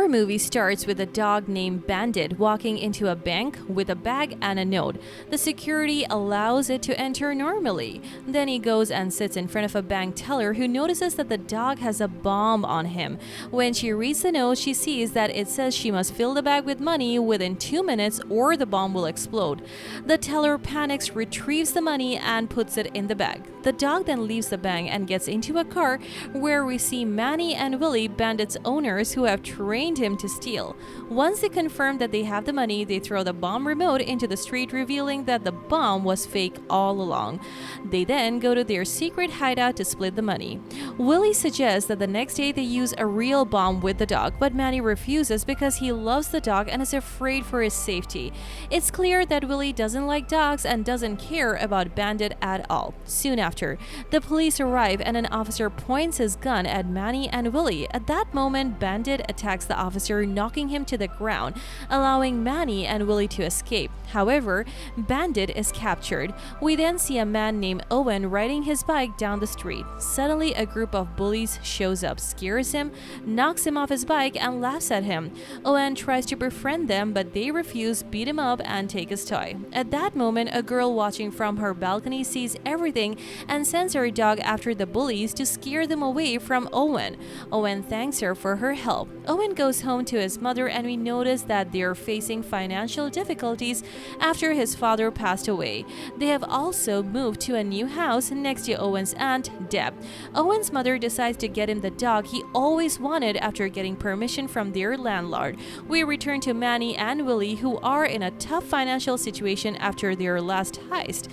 horror movie starts with a dog named Bandit walking into a bank with a bag and a note. The security allows it to enter normally. Then he goes and sits in front of a bank teller who notices that the dog has a bomb on him. When she reads the note, she sees that it says she must fill the bag with money within 2 minutes or the bomb will explode. The teller panics, retrieves the money, and puts it in the bag. The dog then leaves the bank and gets into a car where we see Manny and Willie, Bandit's owners, who have trained him to steal. Once they confirm that they have the money, they throw the bomb remote into the street, revealing that the bomb was fake all along. They then go to their secret hideout to split the money. Willie suggests that the next day they use a real bomb with the dog, but Manny refuses because he loves the dog and is afraid for his safety. It's clear that Willie doesn't like dogs and doesn't care about Bandit at all. Soon after, the police arrive and an officer points his gun at Manny and Willie. At that moment, Bandit attacks the officer, knocking him to the ground, allowing Manny and Willie to escape. However, Bandit is captured. We then see a man named Owen riding his bike down the street. Suddenly, a group of bullies shows up, scares him, knocks him off his bike, and laughs at him. Owen tries to befriend them, but they refuse, beat him up, and take his toy. At that moment, a girl watching from her balcony sees everything and sends her dog after the bullies to scare them away from Owen. Owen thanks her for her help. Owen goes home to his mother, and we notice that they are facing financial difficulties after his father passed away. They have also moved to a new house next to Owen's aunt, Deb. Owen's mother decides to get him the dog he always wanted after getting permission from their landlord. We return to Manny and Willie, who are in a tough financial situation after their last heist.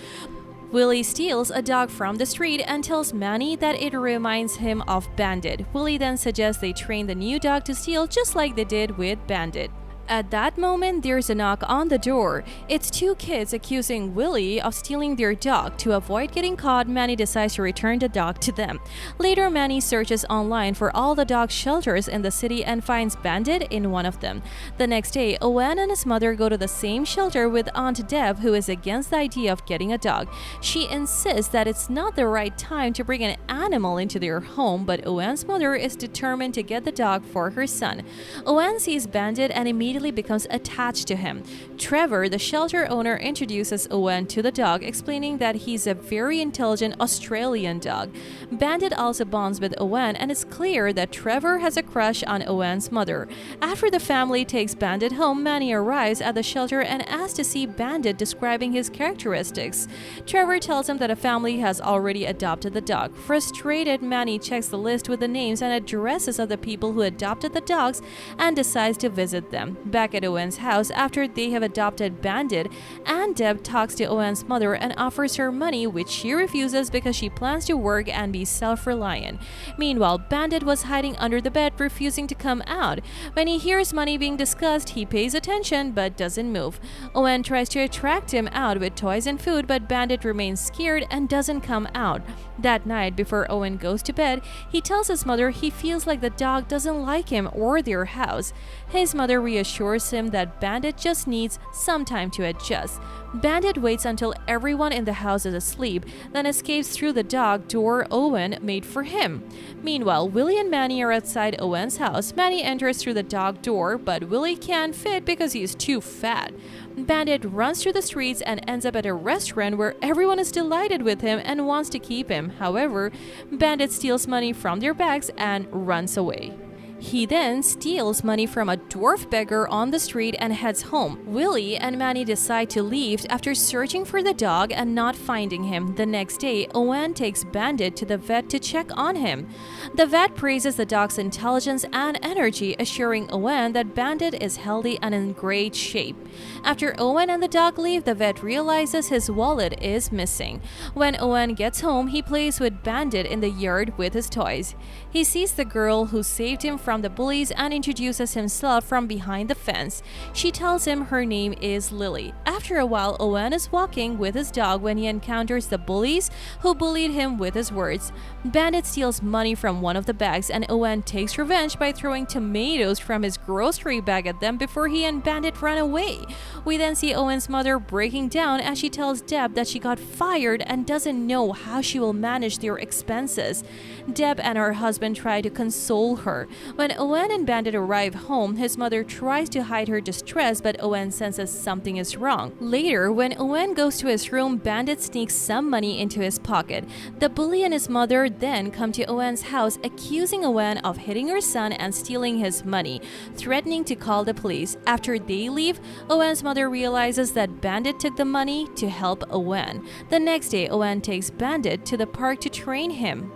Willie steals a dog from the street and tells Manny that it reminds him of Bandit. Willie then suggests they train the new dog to steal just like they did with Bandit. At that moment, there's a knock on the door. It's two kids accusing Willie of stealing their dog. To avoid getting caught, Manny decides to return the dog to them. Later, Manny searches online for all the dog shelters in the city and finds Bandit in one of them. The next day, Owen and his mother go to the same shelter with Aunt Deb, who is against the idea of getting a dog. She insists that it's not the right time to bring an animal into their home, but Owen's mother is determined to get the dog for her son. Owen sees Bandit and immediately becomes attached to him. Trevor, the shelter owner, introduces Owen to the dog, explaining that he's a very intelligent Australian dog. Bandit also bonds with Owen, and it's clear that Trevor has a crush on Owen's mother. After the family takes Bandit home, Manny arrives at the shelter and asks to see Bandit, describing his characteristics. Trevor tells him that a family has already adopted the dog. Frustrated, Manny checks the list with the names and addresses of the people who adopted the dogs and decides to visit them. Back at Owen's house, after they have adopted Bandit, Aunt Deb talks to Owen's mother and offers her money, which she refuses because she plans to work and be self-reliant. Meanwhile, Bandit was hiding under the bed, refusing to come out. When he hears money being discussed, he pays attention but doesn't move. Owen tries to attract him out with toys and food, but Bandit remains scared and doesn't come out. That night, before Owen goes to bed, he tells his mother he feels like the dog doesn't like him or their house. His mother reassures him that Bandit just needs some time to adjust. Bandit waits until everyone in the house is asleep, then escapes through the dog door Owen made for him. Meanwhile, Willie and Manny are outside Owen's house. Manny enters through the dog door, but Willie can't fit because he is too fat. Bandit runs through the streets and ends up at a restaurant where everyone is delighted with him and wants to keep him. However, Bandit steals money from their bags and runs away. He then steals money from a dwarf beggar on the street and heads home. Willie and Manny decide to leave after searching for the dog and not finding him. The next day, Owen takes Bandit to the vet to check on him. The vet praises the dog's intelligence and energy, assuring Owen that Bandit is healthy and in great shape. After Owen and the dog leave, the vet realizes his wallet is missing. When Owen gets home, he plays with Bandit in the yard with his toys. He sees the girl who saved him from the bullies and introduces himself from behind the fence. She tells him her name is Lily. After a while, Owen is walking with his dog when he encounters the bullies who bullied him with his words. Bandit steals money from one of the bags, and Owen takes revenge by throwing tomatoes from his grocery bag at them before he and Bandit run away. We then see Owen's mother breaking down as she tells Deb that she got fired and doesn't know how she will manage their expenses. Deb and her husband try to console her. When Owen and Bandit arrive home, his mother tries to hide her distress, but Owen senses something is wrong. Later, when Owen goes to his room, Bandit sneaks some money into his pocket. The bully and his mother then come to Owen's house, accusing Owen of hitting her son and stealing his money, threatening to call the police. After they leave, Owen's mother realizes that Bandit took the money to help Owen. The next day, Owen takes Bandit to the park to train him.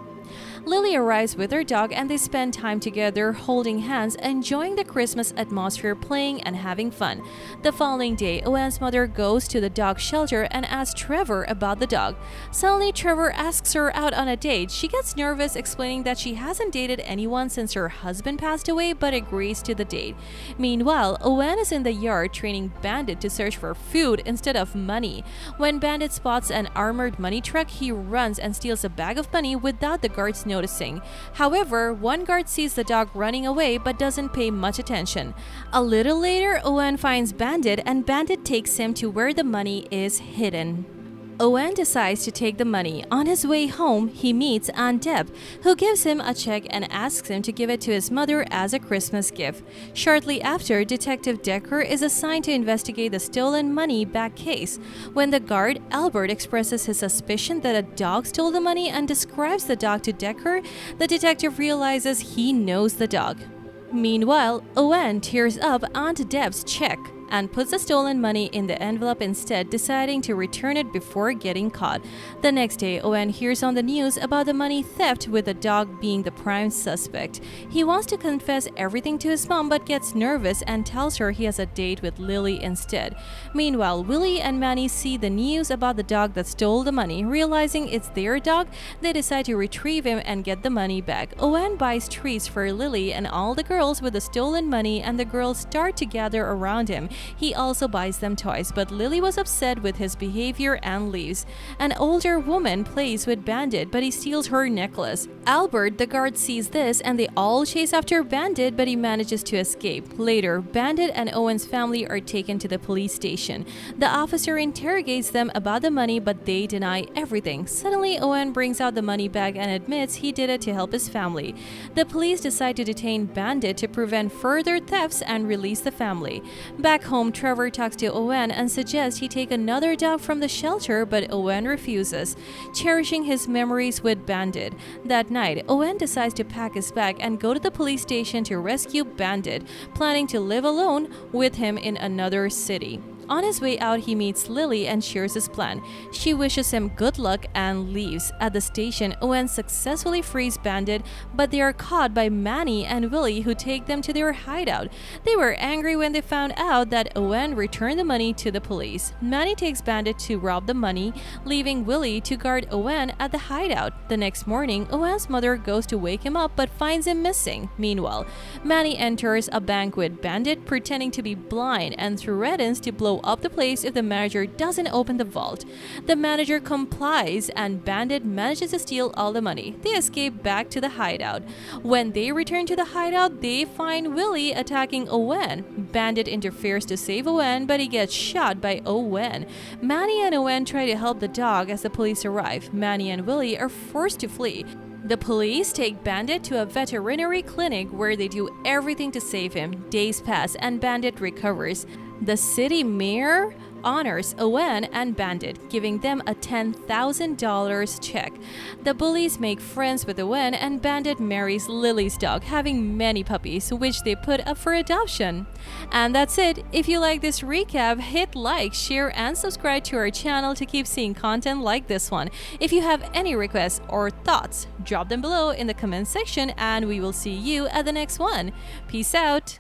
Lily arrives with her dog and they spend time together holding hands, enjoying the Christmas atmosphere, playing and having fun. The following day, Owen's mother goes to the dog shelter and asks Trevor about the dog. Suddenly, Trevor asks her out on a date. She gets nervous, explaining that she hasn't dated anyone since her husband passed away, but agrees to the date. Meanwhile, Owen is in the yard training Bandit to search for food instead of money. When Bandit spots an armored money truck, he runs and steals a bag of money without the guards noticing. However, one guard sees the dog running away but doesn't pay much attention. A little later, Owen finds Bandit and Bandit takes him to where the money is hidden. Owen decides to take the money. On his way home, he meets Aunt Deb, who gives him a check and asks him to give it to his mother as a Christmas gift. Shortly after, Detective Decker is assigned to investigate the stolen money bag case. When the guard, Albert, expresses his suspicion that a dog stole the money and describes the dog to Decker, the detective realizes he knows the dog. Meanwhile, Owen tears up Aunt Deb's check and puts the stolen money in the envelope instead, deciding to return it before getting caught. The next day, Owen hears on the news about the money theft, with the dog being the prime suspect. He wants to confess everything to his mom but gets nervous and tells her he has a date with Lily instead. Meanwhile, Willie and Manny see the news about the dog that stole the money. Realizing it's their dog, they decide to retrieve him and get the money back. Owen buys treats for Lily and all the girls with the stolen money, and the girls start to gather around him. He also buys them toys, but Lily was upset with his behavior and leaves. An older woman plays with Bandit, but he steals her necklace. Albert, the guard, sees this and they all chase after Bandit, but he manages to escape. Later, Bandit and Owen's family are taken to the police station. The officer interrogates them about the money, but they deny everything. Suddenly, Owen brings out the money bag and admits he did it to help his family. The police decide to detain Bandit to prevent further thefts and release the family. Back home, Trevor talks to Owen and suggests he take another dog from the shelter, but Owen refuses, cherishing his memories with Bandit. That night, Owen decides to pack his bag and go to the police station to rescue Bandit, planning to live alone with him in another city. On his way out, he meets Lily and shares his plan. She wishes him good luck and leaves. At the station, Owen successfully frees Bandit, but they are caught by Manny and Willie, who take them to their hideout. They were angry when they found out that Owen returned the money to the police. Manny takes Bandit to rob the money, leaving Willie to guard Owen at the hideout. The next morning, Owen's mother goes to wake him up but finds him missing. Meanwhile, Manny enters a bank with Bandit, pretending to be blind, and threatens to blow up the place if the manager doesn't open the vault. The manager complies and Bandit manages to steal all the money. They escape back to the hideout. When they return to the hideout, they find Willie attacking Owen. Bandit interferes to save Owen, but he gets shot by Owen. Manny and Owen try to help the dog as the police arrive. Manny and Willie are forced to flee. The police take Bandit to a veterinary clinic where they do everything to save him. Days pass and Bandit recovers. The city mayor honors Owen and Bandit, giving them a $10,000 check. The bullies make friends with Owen and Bandit marries Lily's dog, having many puppies, which they put up for adoption. And that's it. If you like this recap, hit like, share, and subscribe to our channel to keep seeing content like this one. If you have any requests or thoughts, drop them below in the comment section and we will see you at the next one. Peace out!